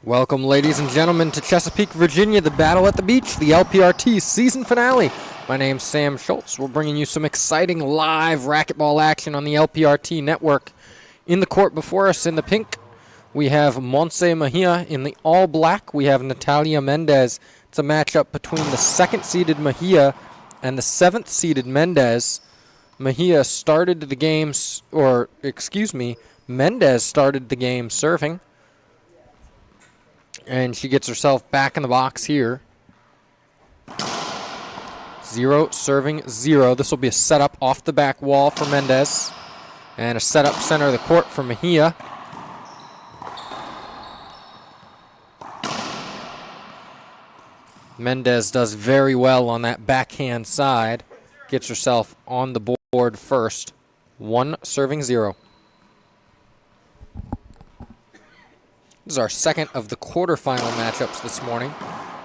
Welcome, ladies and gentlemen, to Chesapeake, Virginia, the Battle at the Beach, the LPRT season finale. My name's Sam Schultz. We're bringing you some exciting live racquetball action on the LPRT network. In the court before us in the pink, we have Montse Mejia. In the all-black, we have Natalia Mendez. It's a matchup between the second-seeded Mejia and the seventh-seeded Mendez. Mendez started the game serving. And she gets herself back in the box here. 0 serving 0. This will be a setup off the back wall for Mendez. And a setup center of the court for Mejia. Mendez does very well on that backhand side. Gets herself on the board first. 1 serving 0. This is our second of the quarterfinal matchups this morning.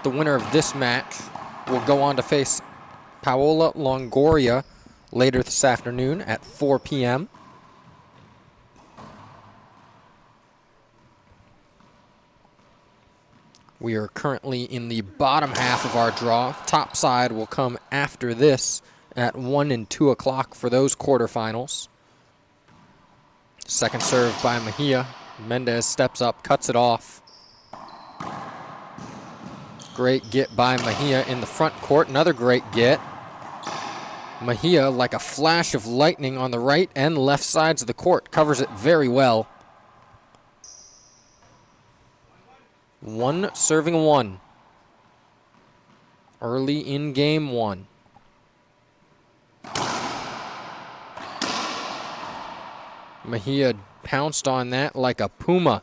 The winner of this match will go on to face Paola Longoria later this afternoon at 4 p.m. We are currently in the bottom half of our draw. Top side will come after this at 1 and 2 o'clock for those quarterfinals. Second serve by Mejia. Mendez steps up, cuts it off. Great get by Mejia in the front court. Another great get. Mejia, like a flash of lightning on the right and left sides of the court, covers it very well. 1 serving 1. Early in game 1. Mejia pounced on that like a puma.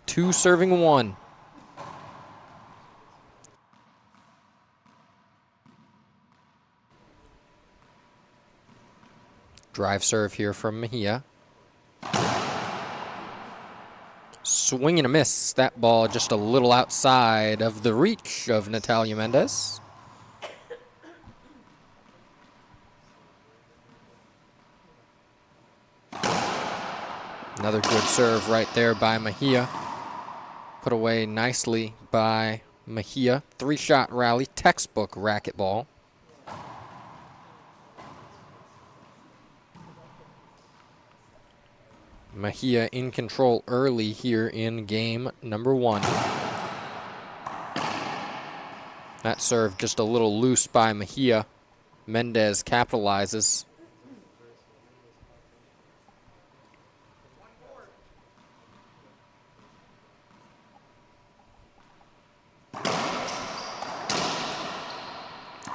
2 serving 1. Drive serve here from Mejia. Swing and a miss. That ball just a little outside of the reach of Natalia Mendez. Another good serve right there by Mejia. Put away nicely by Mejia. 3-shot rally, textbook racquetball. Mejia in control early here in game number 1. That serve just a little loose by Mejia. Mendez capitalizes.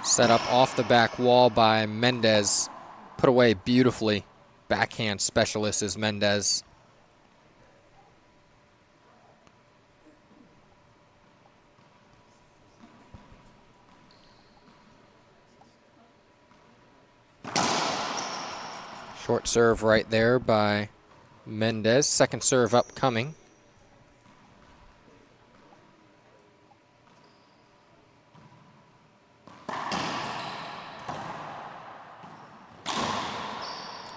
Set up off the back wall by Mendez. Put away beautifully. Backhand specialist is Mendez. Short serve right there by Mendez. Second serve upcoming.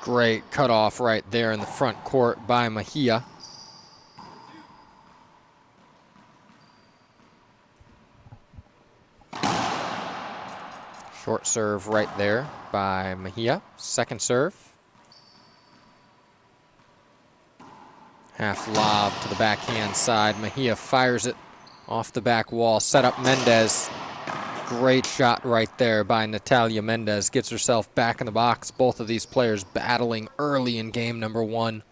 Great cutoff right there in the front court by Mejia. Short serve right there by Mejia. Second serve. Half lob to the backhand side. Mejia fires it off the back wall. Set up Mendez. Great shot right there by Natalia Mendez. Gets herself back in the box. Both of these players battling early in game number 1.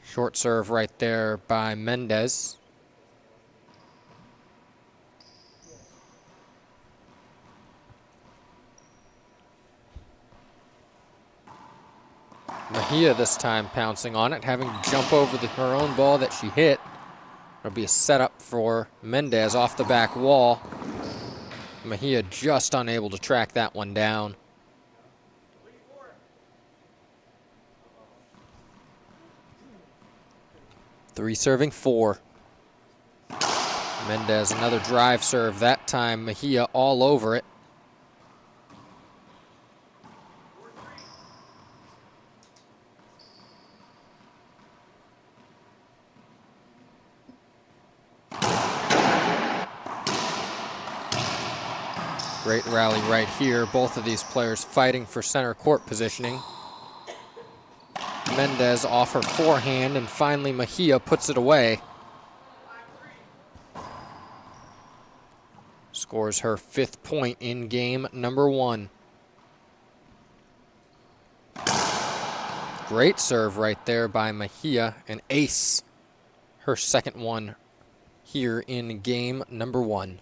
Short serve right there by Mendez. Mejia this time pouncing on it, having to jump over her own ball that she hit. It'll be a setup for Mendez off the back wall. Mejia just unable to track that one down. Three serving 4. Mendez, another drive serve. That time Mejia all over it. Great rally right here. Both of these players fighting for center court positioning. Mendez off her forehand, and finally Mejia puts it away. Scores her 5th point in game number 1. Great serve right there by Mejia, an ace. Her 2nd one here in game number 1.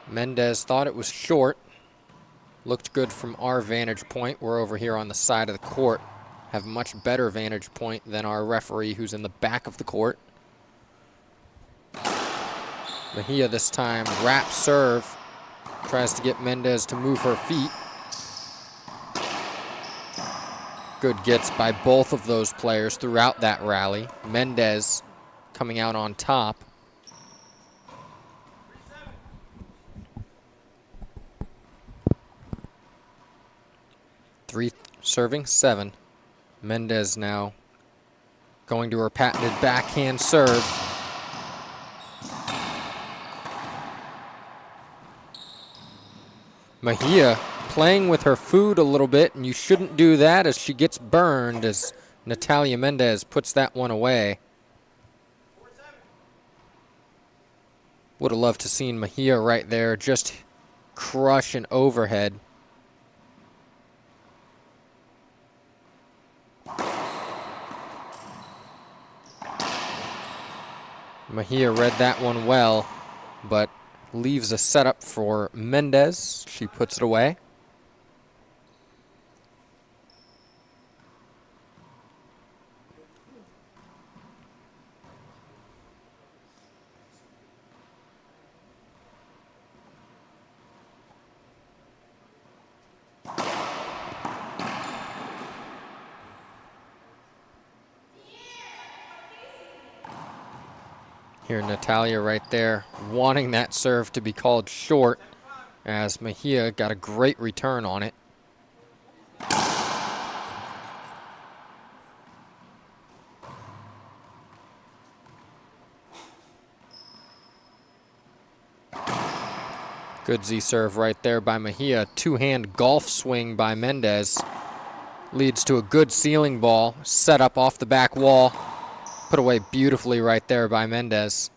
Mendez thought it was short. Looked good from our vantage point. We're over here on the side of the court. Have much better vantage point than our referee, who's in the back of the court. Mejia this time wrap serve. Tries to get Mendez to move her feet. Good gets by both of those players throughout that rally. Mendez coming out on top. Three serving 7. Mendez now going to her patented backhand serve. Mejia playing with her food a little bit, and you shouldn't do that as she gets burned as Natalia Mendez puts that one away. Would have loved to seen Mejia right there just crush an overhead. Mejia read that one well, but leaves a setup for Mendez. She puts it away. Here, Natalia right there, wanting that serve to be called short, as Mejia got a great return on it. Good Z serve right there by Mejia. Two-hand golf swing by Mendez. Leads to a good ceiling ball, set up off the back wall. Put away beautifully right there by Mendez.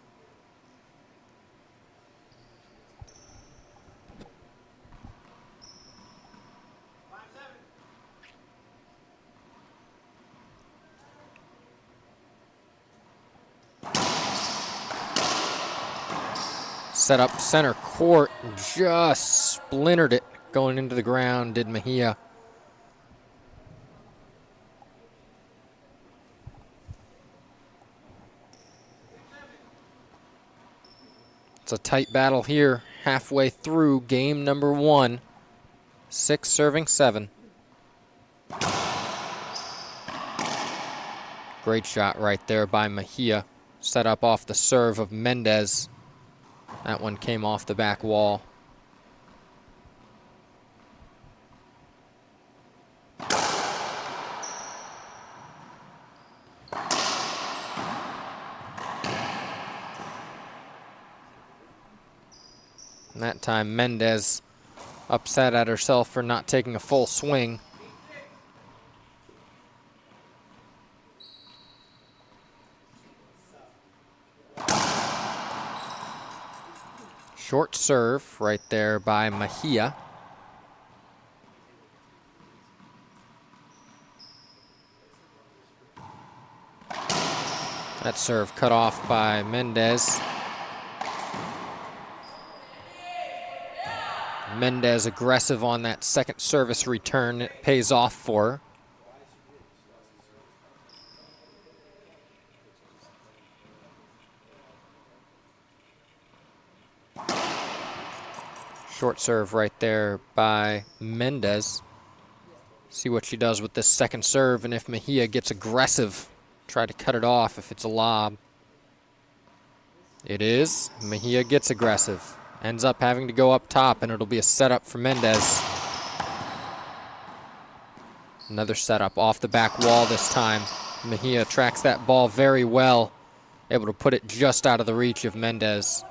Set up center court, just splintered it going into the ground, did Mejia. It's a tight battle here, halfway through game number 1. 6 serving 7. Great shot right there by Mejia. Set up off the serve of Mendez. That one came off the back wall. And that time Mendez upset at herself for not taking a full swing. Short serve right there by Mejia. That serve cut off by Mendez. Mendez aggressive on that second service return. It pays off for her. Short serve right there by Mendez. See what she does with this second serve, and if Mejia gets aggressive, try to cut it off if it's a lob. It is. Mejia gets aggressive. Ends up having to go up top, and it'll be a setup for Mendez. Another setup off the back wall this time. Mejia tracks that ball very well, able to put it just out of the reach of Mendez.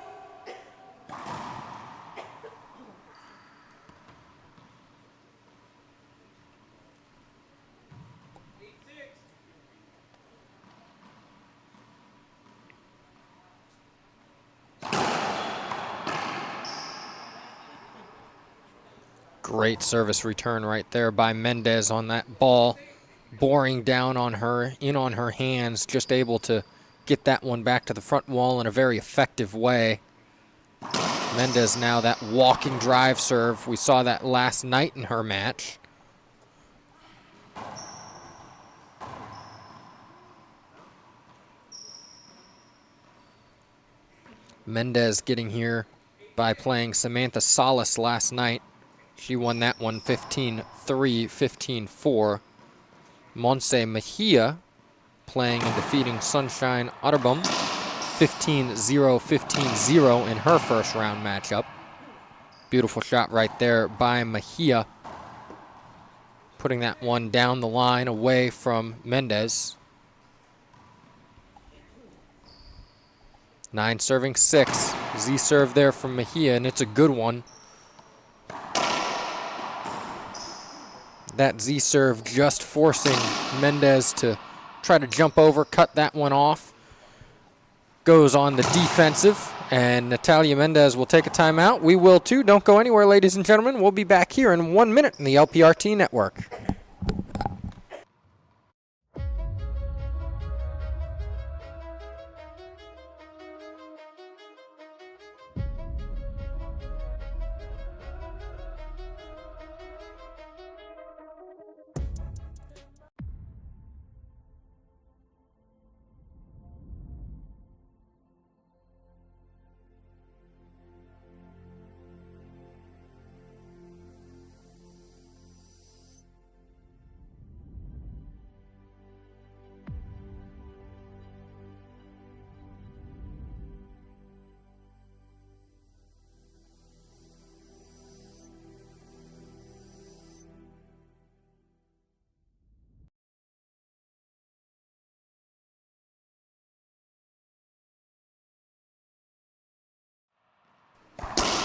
Great service return right there by Mendez on that ball, boring down on her, in on her hands, just able to get that one back to the front wall in a very effective way. Mendez now that walking drive serve. We saw that last night in her match. Mendez getting here by playing Samantha Salas last night. She won that one 15-3, 15-4. Montse Mejia playing and defeating Sunshine Otterbom 15-0, 15-0 in her first round matchup. Beautiful shot right there by Mejia, putting that one down the line away from Mendez. 9 serving 6. Z serve there from Mejia, and it's a good one. That Z serve just forcing Mendez to try to jump over, cut that one off. Goes on the defensive, and Natalia Mendez will take a timeout. We will too. Don't go anywhere, ladies and gentlemen. We'll be back here in 1 minute in the LPRT network.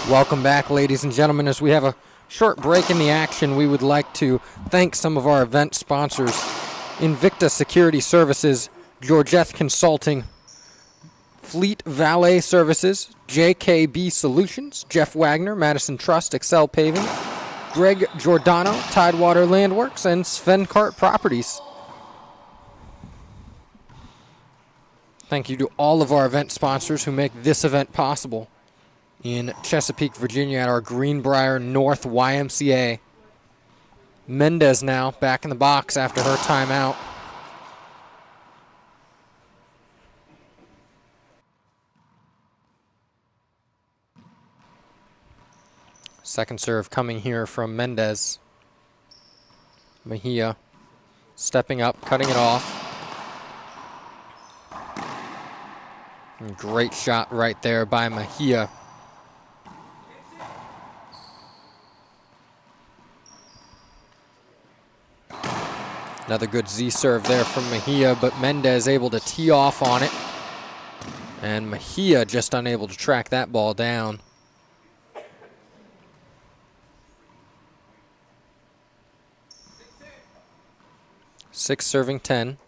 Welcome back, ladies and gentlemen. As we have a short break in the action, we would like to thank some of our event sponsors: Invicta Security Services, Georgette Consulting, Fleet Valet Services, JKB Solutions, Jeff Wagner, Madison Trust, Excel Paving, Greg Giordano, Tidewater Landworks, and Sven Cart Properties. Thank you to all of our event sponsors who make this event possible in Chesapeake, Virginia at our Greenbrier North YMCA. Mendez now back in the box after her timeout. Second serve coming here from Mendez. Mejia stepping up, cutting it off. And great shot right there by Mejia. Another good Z serve there from Mejia, but Mendez able to tee off on it. And Mejia just unable to track that ball down. Six serving 10.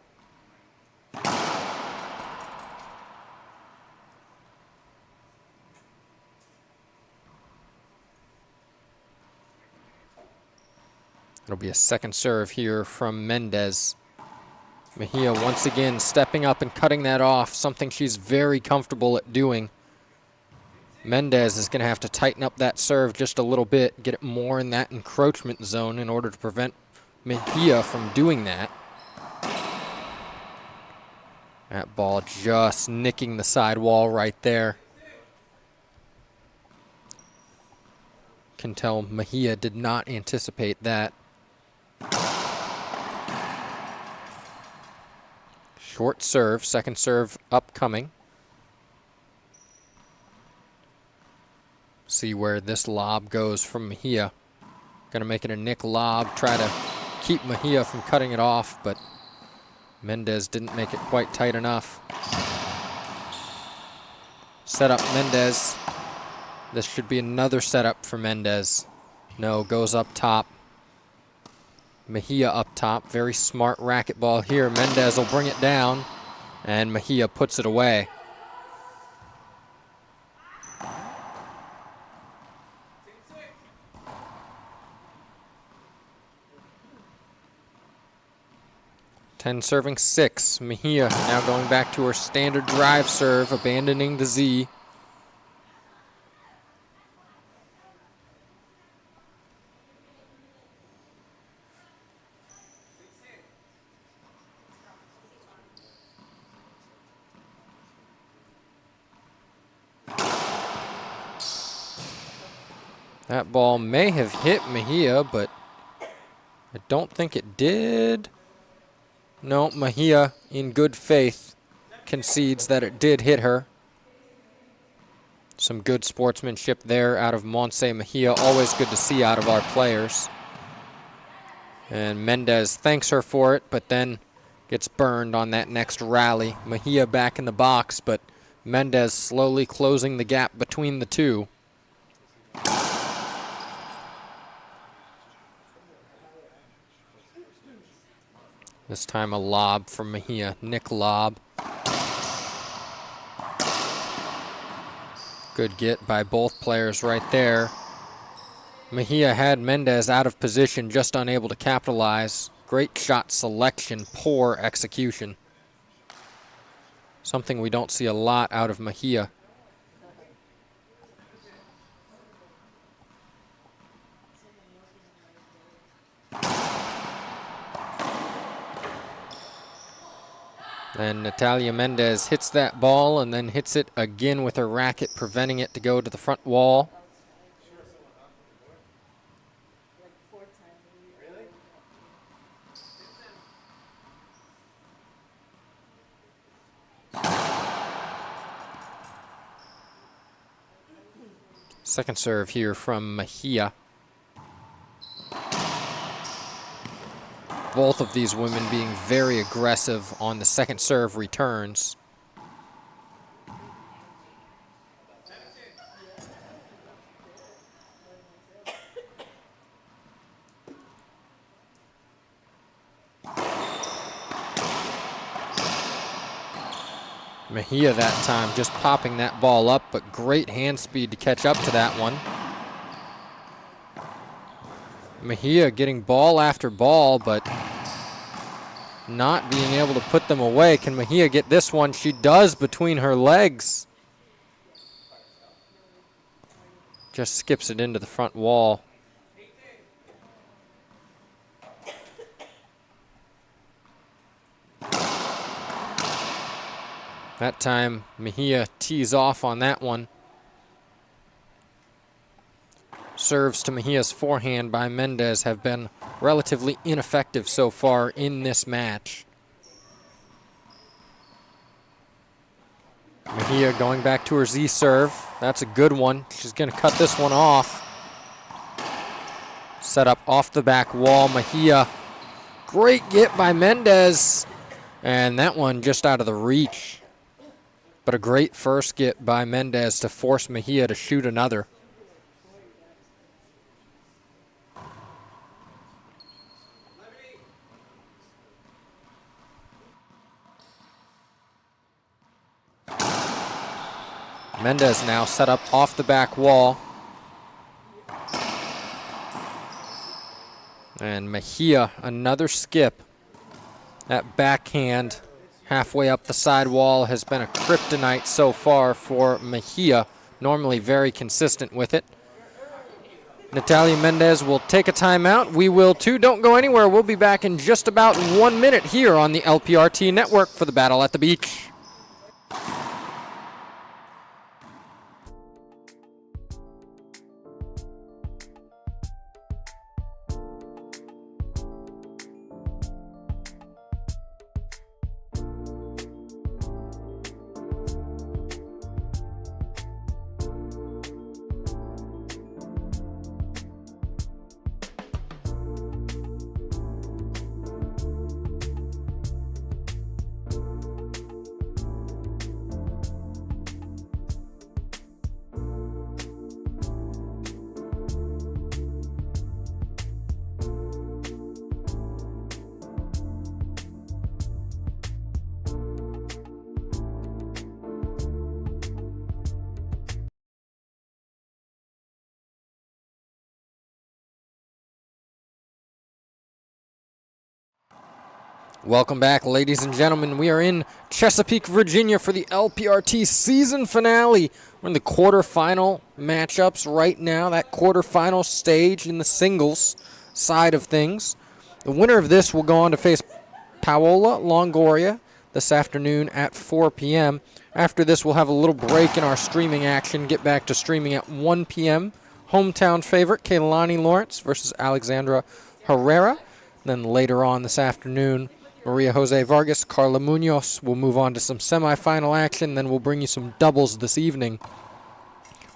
It'll be a second serve here from Mendez. Mejia once again stepping up and cutting that off, something she's very comfortable at doing. Mendez is going to have to tighten up that serve just a little bit, get it more in that encroachment zone in order to prevent Mejia from doing that. That ball just nicking the sidewall right there. Can tell Mejia did not anticipate that. Short serve, second serve upcoming. See where this lob goes from Mejia. Gonna make it a nick lob, try to keep Mejia from cutting it off, but Mendez didn't make it quite tight enough. Set up Mendez. This should be another setup for Mendez. No, goes up top. Mejia up top. Very smart racquetball here. Mendez will bring it down, and Mejia puts it away. Ten serving 6. Mejia now going back to her standard drive serve, abandoning the Z. That ball may have hit Mejia, but I don't think it did. No, Mejia, in good faith, concedes that it did hit her. Some good sportsmanship there out of Montse Mejia. Always good to see out of our players. And Mendez thanks her for it, but then gets burned on that next rally. Mejia back in the box, but Mendez slowly closing the gap between the two. This time a lob from Mejia. Nick lob. Good get by both players right there. Mejia had Mendez out of position, just unable to capitalize. Great shot selection, poor execution. Something we don't see a lot out of Mejia. And Natalia Mendez hits that ball and then hits it again with her racket, preventing it to go to the front wall. Second serve here from Mejia. Both of these women being very aggressive on the second serve returns. Mejia that time just popping that ball up, but great hand speed to catch up to that one. Mejia getting ball after ball, but not being able to put them away. Can Mejia get this one? She does between her legs. Just skips it into the front wall. That time, Mejia tees off on that one. Serves to Mejia's forehand by Mendez have been relatively ineffective so far in this match. Mejia going back to her Z serve. That's a good one. She's going to cut this one off. Set up off the back wall. Mejia. Great get by Mendez. And that one just out of the reach. But a great first get by Mendez to force Mejia to shoot another. Mendez now set up off the back wall. And Mejia, another skip. That backhand halfway up the side wall has been a kryptonite so far for Mejia. Normally very consistent with it. Natalia Mendez will take a timeout. We will too. Don't go anywhere. We'll be back in just about 1 minute here on the LPRT network for the Battle at the Beach. Welcome back, ladies and gentlemen. We are in Chesapeake, Virginia for the LPRT season finale. We're in the quarterfinal matchups right now, that quarterfinal stage in the singles side of things. The winner of this will go on to face Paola Longoria this afternoon at 4 p.m. After this, we'll have a little break in our streaming action, get back to streaming at 1 p.m. Hometown favorite, Keilani Lawrence versus Alexandra Herrera. Then later on this afternoon, Maria Jose Vargas, Carla Munoz will move on to some semifinal action. Then we'll bring you some doubles this evening.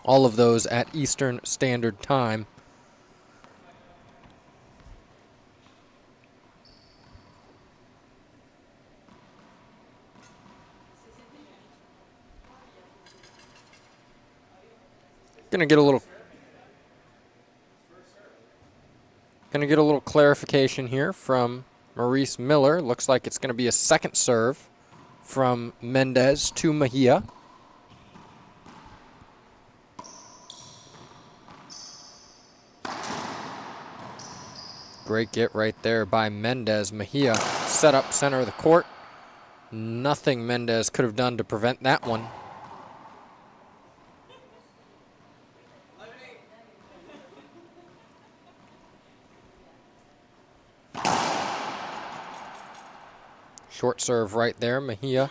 All of those at Eastern Standard Time. Gonna get a little clarification here from Maurice Miller. Looks like it's going to be a second serve from Mendez to Mejia. Great get right there by Mendez. Mejia set up center of the court. Nothing Mendez could have done to prevent that one. Short serve right there, Mejia.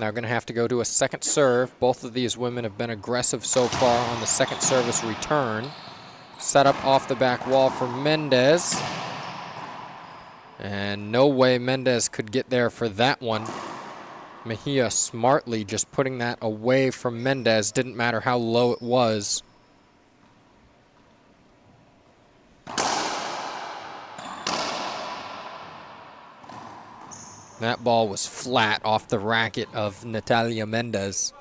Now going to have to go to a second serve. Both of these women have been aggressive so far on the second service return. Set up off the back wall for Mendez. And no way Mendez could get there for that one. Mejia smartly just putting that away from Mendez. Didn't matter how low it was. That ball was flat off the racket of Natalia Mendez.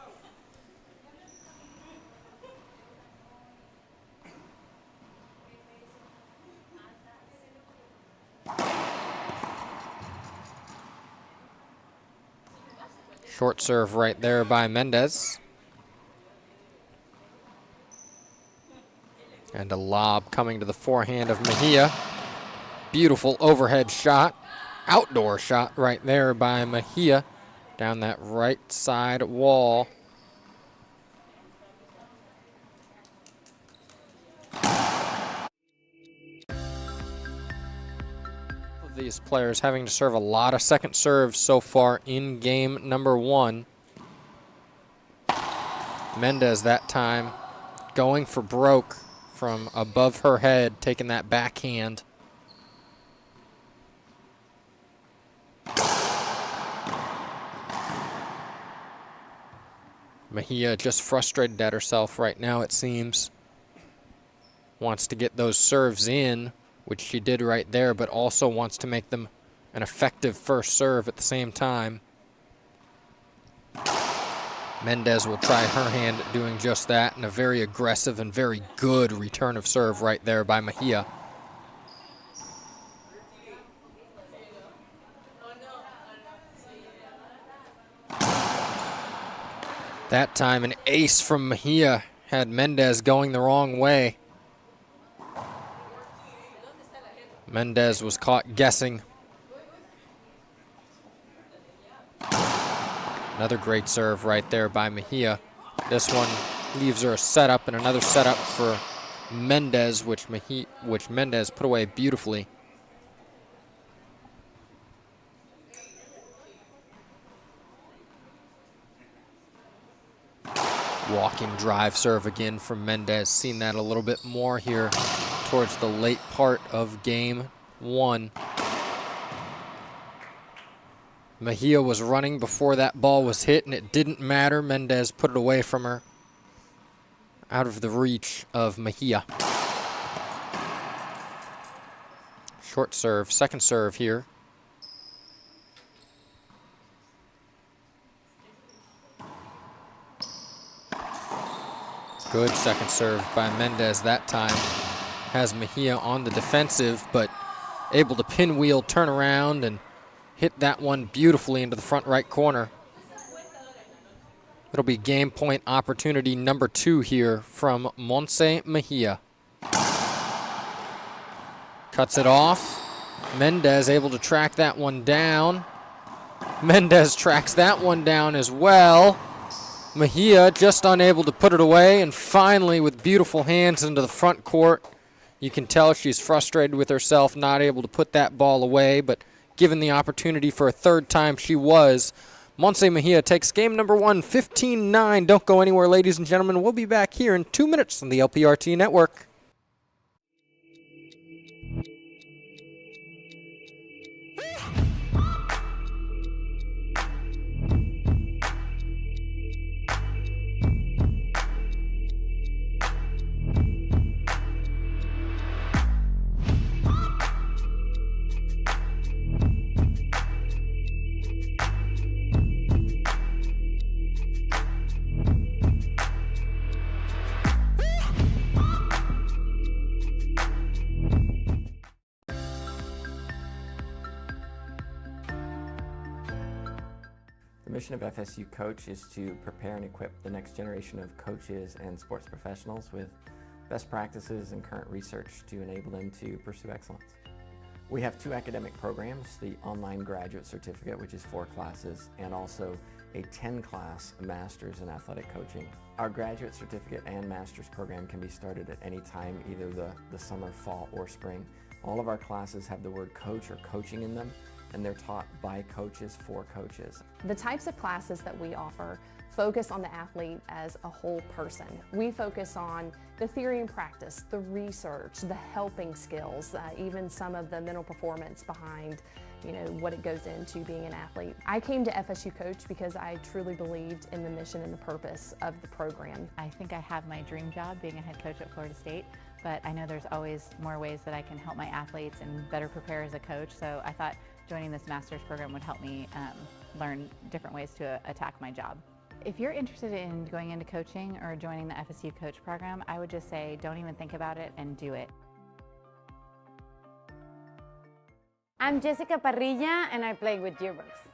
Short serve right there by Mendez. And a lob coming to the forehand of Mejia. Beautiful overhead shot. Outdoor shot right there by Mejia down that right side wall. These players having to serve a lot of second serves so far in game number one. Mendez that time going for broke from above her head, taking that backhand. Mejia just frustrated at herself right now, it seems. Wants to get those serves in, which she did right there, but also wants to make them an effective first serve at the same time. Mendez will try her hand at doing just that, and a very aggressive and very good return of serve right there by Mejia. That time an ace from Mejia had Mendez going the wrong way. Mendez was caught guessing. Another great serve right there by Mejia. This one leaves her a setup, and another setup for Mendez, which Mendez put away beautifully. Walking drive serve again from Mendez. Seen that a little bit more here towards the late part of game one. Mejia was running before that ball was hit, and it didn't matter. Mendez put it away from her, out of the reach of Mejia. Short serve, second serve here. Good second serve by Mendez that time. Has Mejia on the defensive, but able to pinwheel, turn around, and hit that one beautifully into the front right corner. It'll be game point opportunity number 2 here from Montse Mejia. Cuts it off. Mendez able to track that one down. Mendez tracks that one down as well. Mejia just unable to put it away, and finally with beautiful hands into the front court. You can tell she's frustrated with herself, not able to put that ball away, but given the opportunity for a third time, she was. Montse Mejia takes game number 1, 15-9. Don't go anywhere, ladies and gentlemen. We'll be back here in 2 minutes on the LPRT Network. The mission of FSU Coach is to prepare and equip the next generation of coaches and sports professionals with best practices and current research to enable them to pursue excellence. We have 2 academic programs, the online graduate certificate, which is 4 classes, and also a 10-class master's in athletic coaching. Our graduate certificate and master's program can be started at any time, either the summer, fall, or spring. All of our classes have the word coach or coaching in them, and they're taught by coaches for coaches. The types of classes that we offer focus on the athlete as a whole person. We focus on the theory and practice, the research, the helping skills, even some of the mental performance behind what it goes into being an athlete. I came to FSU Coach because I truly believed in the mission and the purpose of the program. I think I have my dream job being a head coach at Florida State, but I know there's always more ways that I can help my athletes and better prepare as a coach, so I thought joining this master's program would help me learn different ways to attack my job. If you're interested in going into coaching or joining the FSU Coach program, I would just say don't even think about it and do it. I'm Jessica Parrilla and I play with Yearbooks.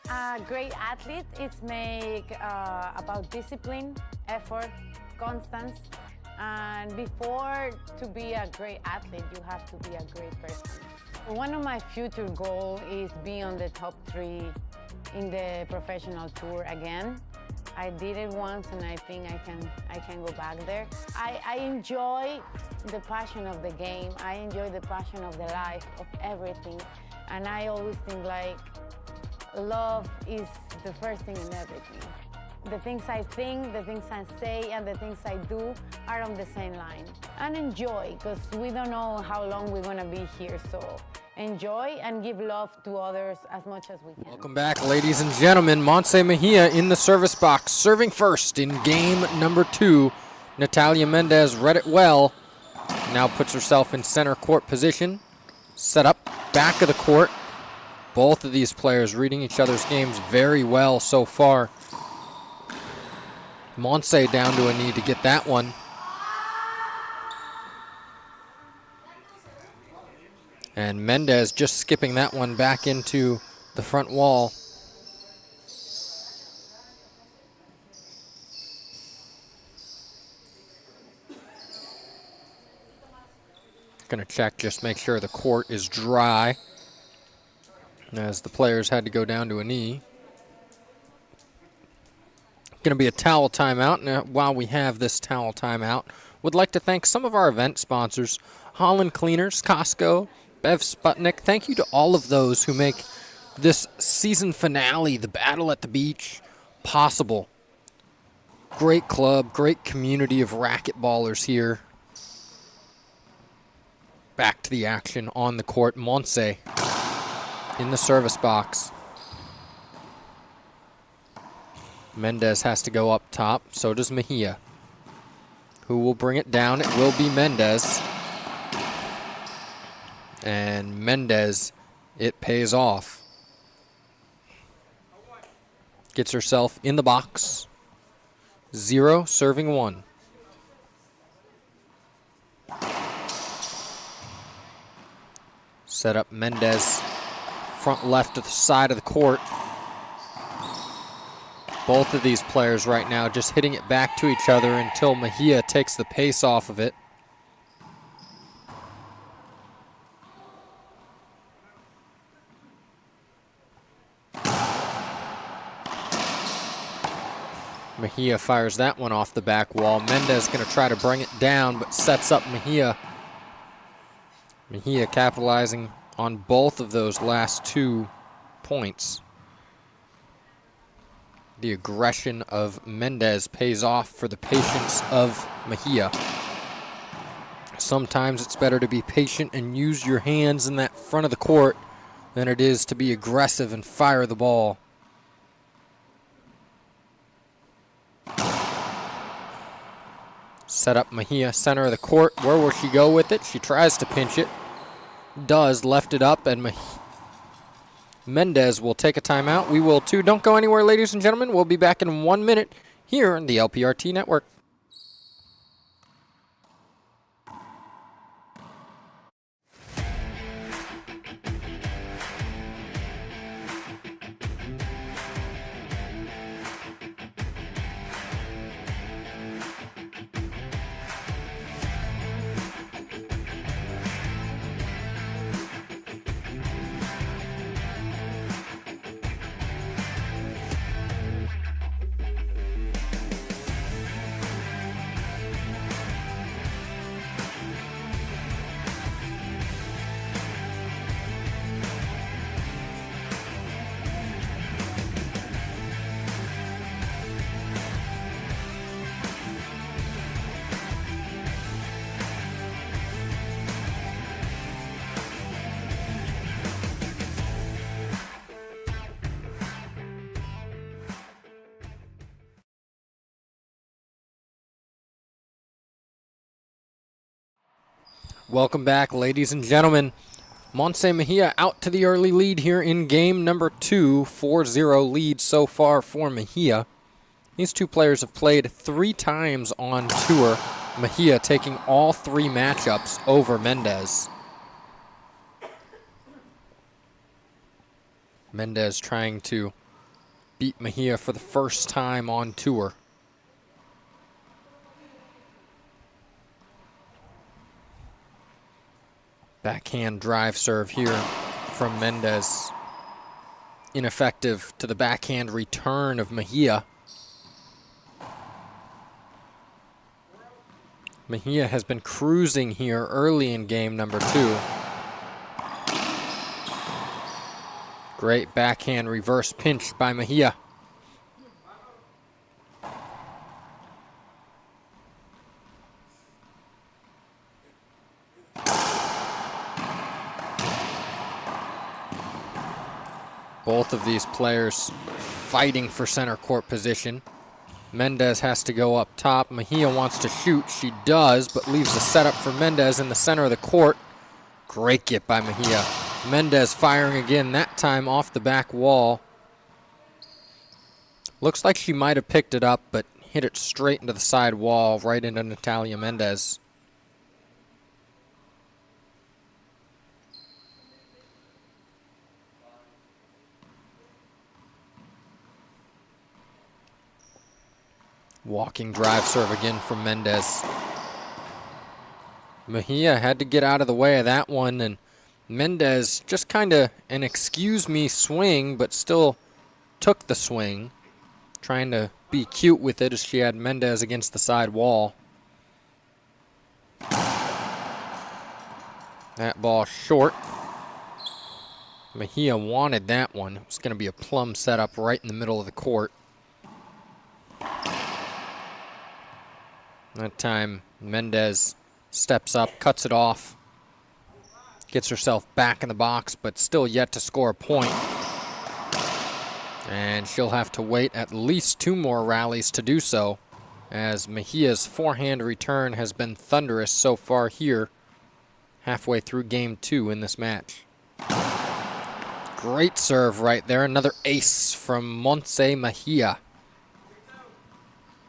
A great athlete is about discipline, effort, constance, and before to be a great athlete, you have to be a great person. One of my future goals is be on the top 3 in the professional tour again. I did it once and I think I can go back there. I enjoy the passion of the game. I enjoy the passion of the life, of everything. And I always think like love is the first thing in everything. The things I think, the things I say, and the things I do are on the same line. And enjoy, because we don't know how long we're gonna be here, so enjoy and give love to others as much as we can. Welcome back, ladies and gentlemen. Montse Mejia in the service box, serving first in game number 2. Natalia Mendez read it well. Now puts herself in center court position. Set up back of the court. Both of these players reading each other's games very well so far. Montse down to a knee to get that one. And Mendez just skipping that one back into the front wall. Gonna check, just make sure the court is dry, as the players had to go down to a knee. Going to be a towel timeout. Now, while we have this towel timeout, would like to thank some of our event sponsors: Holland Cleaners, Costco, Bev Sputnik. Thank you to all of those who make this season finale, the Battle at the Beach, possible. Great club, great community of racquetballers here. Back to the action on the court. Montse in the service box. Mendez has to go up top, so does Mejia. Who will bring it down? It will be Mendez. And Mendez, it pays off. Gets herself in the box. 0, serving 1. Set up Mendez, front left of the side of the court. Both of these players right now just hitting it back to each other until Mejia takes the pace off of it. Mejia fires that one off the back wall. Mendez going to try to bring it down, but sets up Mejia. Mejia capitalizing on both of those last 2 points. The aggression of Mendez pays off for the patience of Mejia. Sometimes it's better to be patient and use your hands in that front of the court than it is to be aggressive and fire the ball. Set up Mejia, center of the court. Where will she go with it? She tries to pinch it. Does, left it up, and Mendez will take a timeout. We will too. Don't go anywhere, ladies and gentlemen. We'll be back in 1 minute here on the LPRT Network. Welcome back, ladies and gentlemen. Montse Mejia out to the early lead here in game number 2. 4-0 lead so far for Mejia. These 2 players have played 3 times on tour. Mejia taking all 3 matchups over Mendez. Mendez trying to beat Mejia for the first time on tour. Backhand drive serve here from Mendez. Ineffective to the backhand return of Mejia. Mejia has been cruising here early in game number 2. Great backhand reverse pinch by Mejia. Both of these players fighting for center court position. Mendez has to go up top. Mejia wants to shoot. She does, but leaves the setup for Mendez in the center of the court. Great get by Mejia. Mendez firing again, that time off the back wall. Looks like she might have picked it up, but hit it straight into the side wall, right into Natalia Mendez. Walking drive serve again from Mendez. Mejia had to get out of the way of that one, and Mendez just kind of an excuse me swing, but still took the swing. Trying to be cute with it as she had Mendez against the side wall. That ball short. Mejia wanted that one. It was going to be a plum setup right in the middle of the court. That time, Mendez steps up, cuts it off, gets herself back in the box, but still yet to score a point. And she'll have to wait at least 2 more rallies to do so, as Mejia's forehand return has been thunderous so far here, halfway through game 2 in this match. Great serve right there, another ace from Montse Mejia.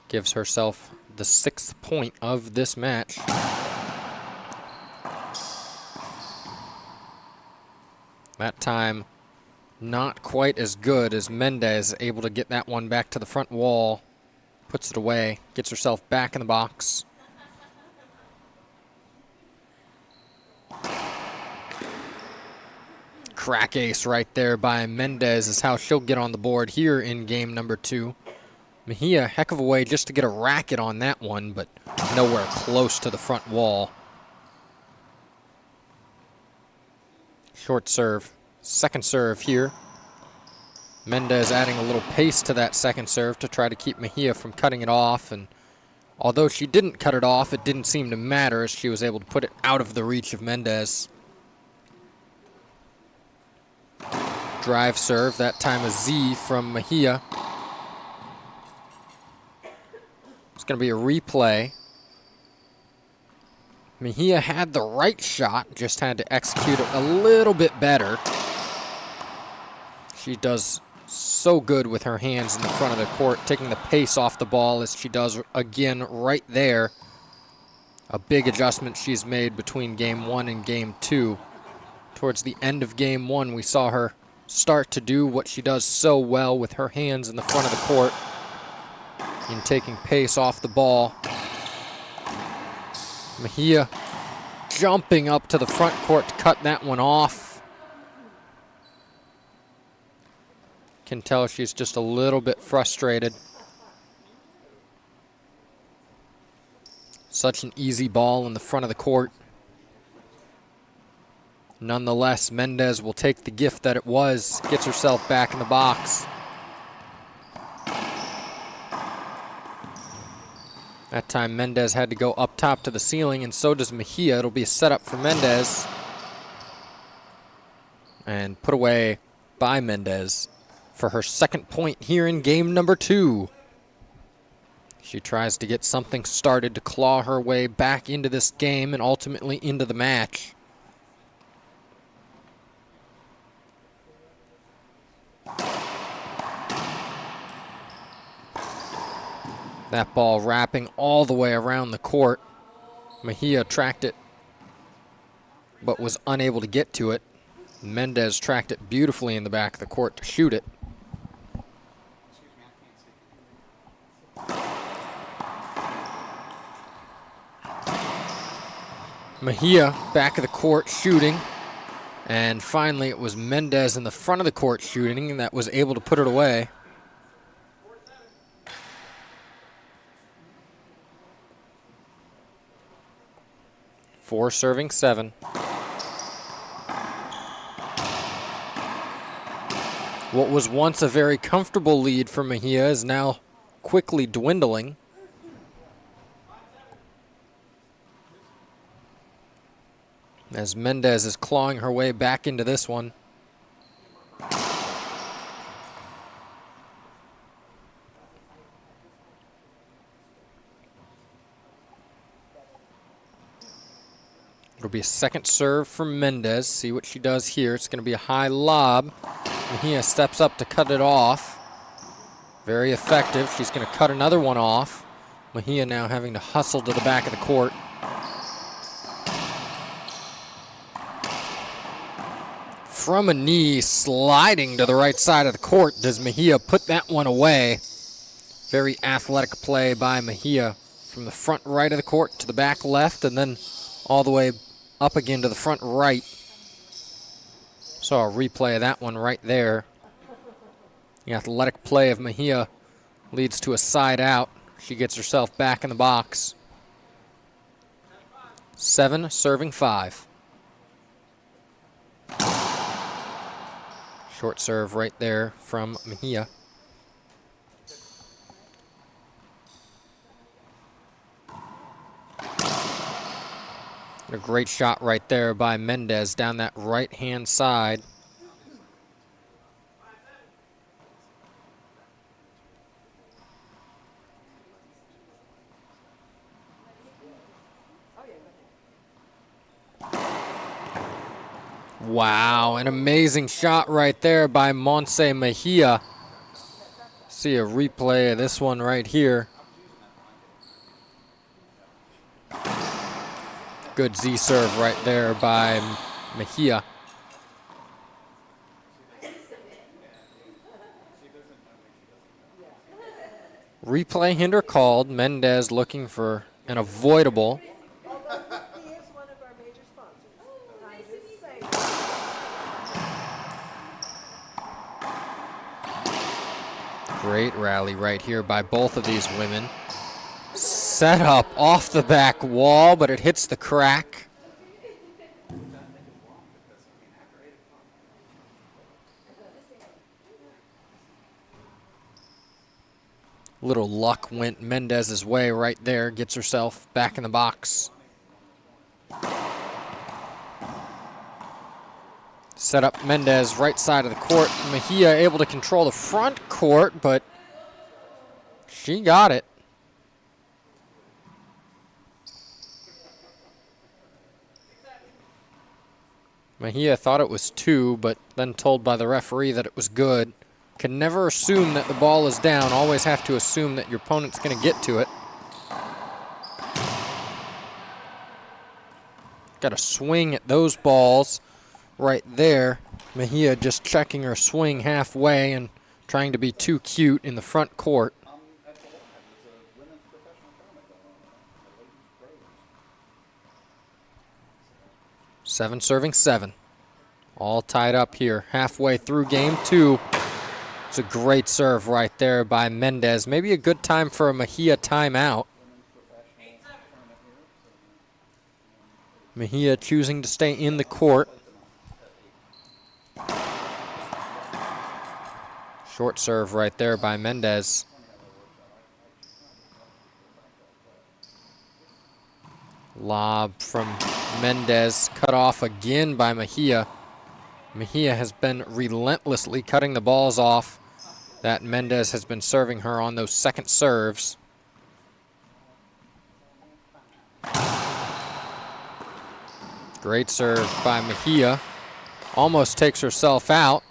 Gives herself the 6th point of this match. That time, not quite as good as Mendez, able to get that one back to the front wall. Puts it away, gets herself back in the box. Crack ace right there by Mendez is how she'll get on the board here in game number 2. Mejia, heck of a way just to get a racket on that one, but nowhere close to the front wall. Short serve. Second serve here. Mendez adding a little pace to that second serve to try to keep Mejia from cutting it off. And although she didn't cut it off, it didn't seem to matter as she was able to put it out of the reach of Mendez. Drive serve, that time a Z from Mejia. It's going to be a replay. Mejia had the right shot, just had to execute it a little bit better. She does so good with her hands in the front of the court, taking the pace off the ball as she does again right there. A big adjustment she's made between game 1 and game 2. Towards the end of game 1, we saw her start to do what she does so well with her hands in the front of the court in taking pace off the ball. Mejia jumping up to the front court to cut that one off. Can tell she's just a little bit frustrated. Such an easy ball in the front of the court. Nonetheless, Mendez will take the gift that it was, gets herself back in the box. That time Mendez had to go up top to the ceiling, and so does Mejia. It'll be a setup for Mendez. And put away by Mendez for her second point here in game number 2. She tries to get something started to claw her way back into this game and ultimately into the match. That ball wrapping all the way around the court. Mejia tracked it, but was unable to get to it. Mendez tracked it beautifully in the back of the court to shoot it. Mejia back of the court shooting. And finally it was Mendez in the front of the court shooting that was able to put it away. Four serving 7. What was once a very comfortable lead for Mejia is now quickly dwindling. As Mendez is clawing her way back into this one. It'll be a second serve for Mendez. See what she does here. It's going to be a high lob. Mejia steps up to cut it off. Very effective. She's going to cut another one off. Mejia now having to hustle to the back of the court. From a knee, sliding to the right side of the court. Does Mejia put that one away? Very athletic play by Mejia from the front right of the court to the back left and then all the way up again to the front right. Saw a replay of that one right there. The athletic play of Mejia leads to a side out. She gets herself back in the box. 7 serving 5. Short serve right there from Mejia. A great shot right there by Mendez down that right-hand side. Wow, an amazing shot right there by Montse Mejia. See a replay of this one right here. Good Z serve right there by Mejia. Replay hinder called. Mendez looking for an avoidable. Great rally right here by both of these women. Set up off the back wall, but it hits the crack. Little luck went Mendez's way right there. Gets herself back in the box. Set up Mendez right side of the court. Mejia able to control the front court, but she got it. Mejia thought it was 2, but then told by the referee that it was good. Can never assume that the ball is down. Always have to assume that your opponent's going to get to it. Got a swing at those balls right there. Mejia just checking her swing halfway and trying to be too cute in the front court. Seven serving 7. All tied up here halfway through game 2. It's a great serve right there by Mendez. Maybe a good time for a Mejia timeout. Mejia choosing to stay in the court. Short serve right there by Mendez. Lob from Mendez, cut off again by Mejia. Mejia has been relentlessly cutting the balls off that Mendez has been serving her on those second serves. Great serve by Mejia. Almost takes herself out.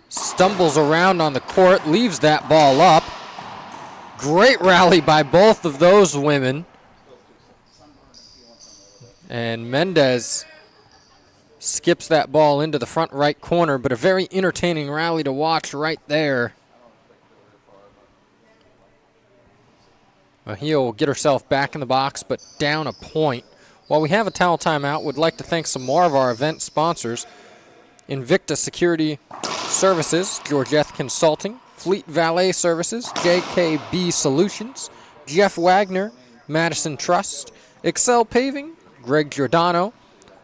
Stumbles around on the court, leaves that ball up. Great rally by both of those women. And Mendez skips that ball into the front right corner, but a very entertaining rally to watch right there. Mejia will get herself back in the box, but down a point. While we have a towel timeout, would like to thank some more of our event sponsors. Invicta Security Services, Georgette Consulting, Fleet Valet Services, JKB Solutions, Jeff Wagner, Madison Trust, Excel Paving, Greg Giordano.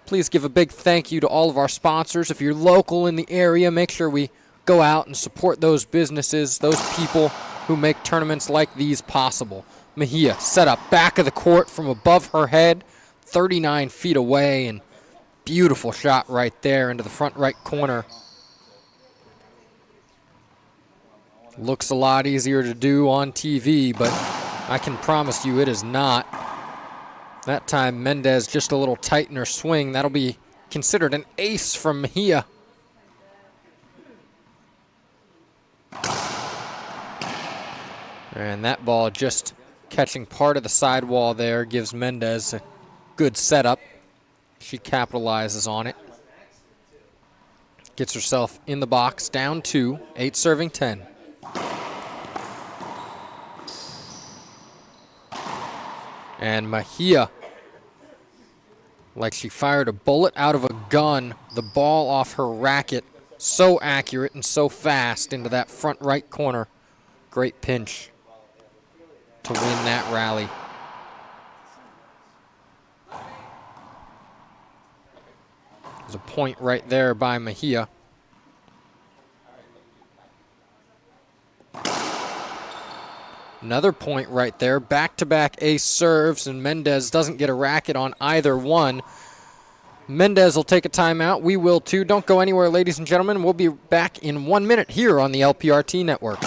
Please give a big thank you to all of our sponsors. If you're local in the area, make sure we go out and support those businesses, those people who make tournaments like these possible. Mejia set up back of the court from above her head, 39 feet away, and beautiful shot right there into the front right corner. Looks a lot easier to do on TV, but I can promise you it is not. That time Mendez just a little tight in her swing. That'll be considered an ace from Mejia. And that ball just catching part of the sidewall there gives Mendez a good setup. She capitalizes on it. Gets herself in the box, down 2, 8 serving 10. And Mejia, like she fired a bullet out of a gun, the ball off her racket, so accurate and so fast into that front right corner. Great pinch to win that rally. There's a point right there by Mejia. Another point right there. Back-to-back ace serves, and Mendez doesn't get a racket on either one. Mendez will take a timeout. We will too. Don't go anywhere, ladies and gentlemen. We'll be back in 1 minute here on the LPRT Network.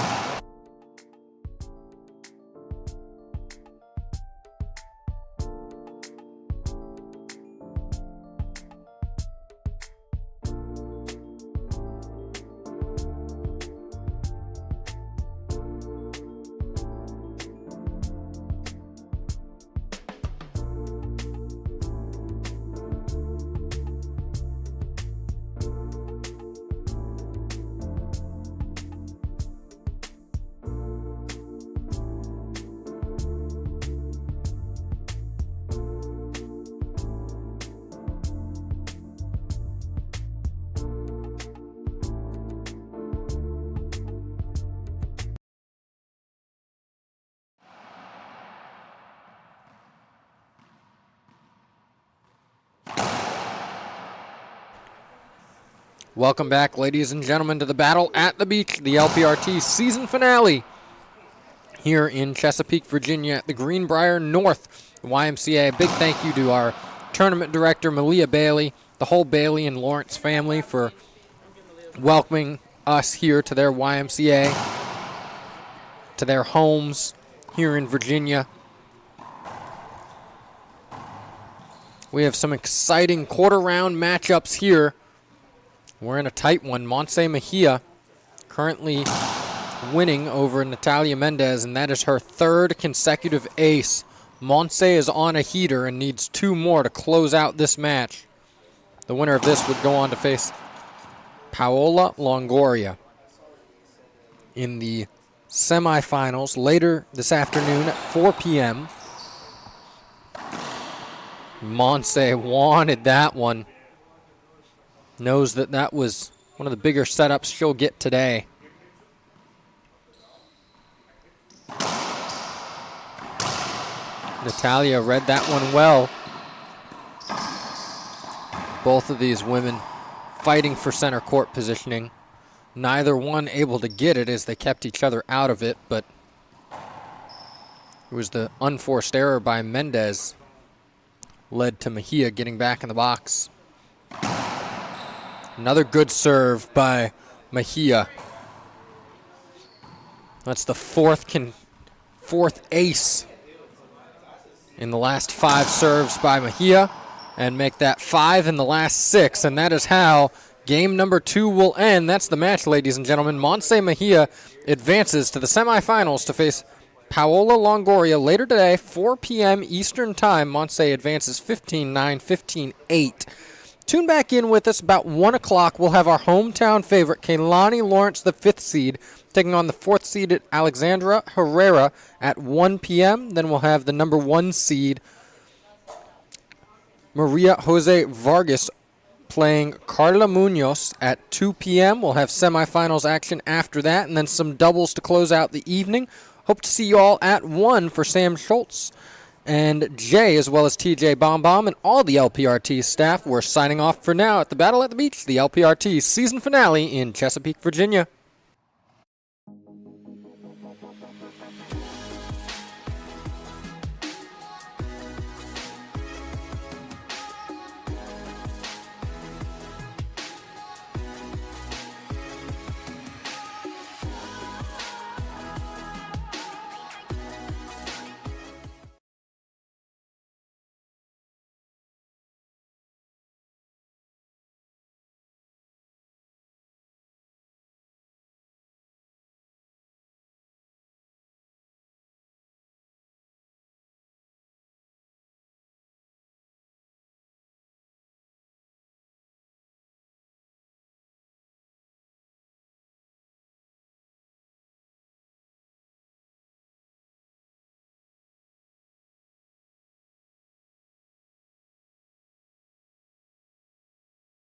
Welcome back, ladies and gentlemen, to the Battle at the Beach, the LPRT season finale here in Chesapeake, Virginia at the Greenbrier North YMCA. A big thank you to our tournament director, Mejia Bailey, the whole Bailey and Lawrence family for welcoming us here to their YMCA, to their homes here in Virginia. We have some exciting quarter-round matchups here. We're in a tight one. Montse Mejia currently winning over Natalia Mendez, and that is her third consecutive ace. Montse is on a heater and needs 2 more to close out this match. The winner of this would go on to face Paola Longoria in the semifinals later this afternoon at 4 p.m. Montse wanted that one. Knows that that was one of the bigger setups she'll get today. Natalia read that one well. Both of these women fighting for center court positioning. Neither one able to get it as they kept each other out of it, but it was the unforced error by Mendez led to Mejia getting back in the box. Another good serve by Mejia. That's the fourth ace in the last 5 serves by Mejia, and make that 5 in the last 6, and that is how game number 2 will end. That's the match, ladies and gentlemen. Montse Mejia advances to the semifinals to face Paola Longoria later today, 4 p.m. Eastern Time. Montse advances 15-9, 15-8. Tune back in with us about 1 o'clock. We'll have our hometown favorite, Kehlani Lawrence, the 5th seed, taking on the 4th seeded Alexandra Herrera at 1 p.m. Then we'll have the number 1 seed, Maria Jose Vargas, playing Carla Munoz at 2 p.m. We'll have semifinals action after that, and then some doubles to close out the evening. Hope to see you all at 1 for Sam Schultz and Jay, as well as TJ Bomb and all the LPRT staff. We're signing off for now at the Battle at the Beach, the LPRT season finale in Chesapeake, Virginia.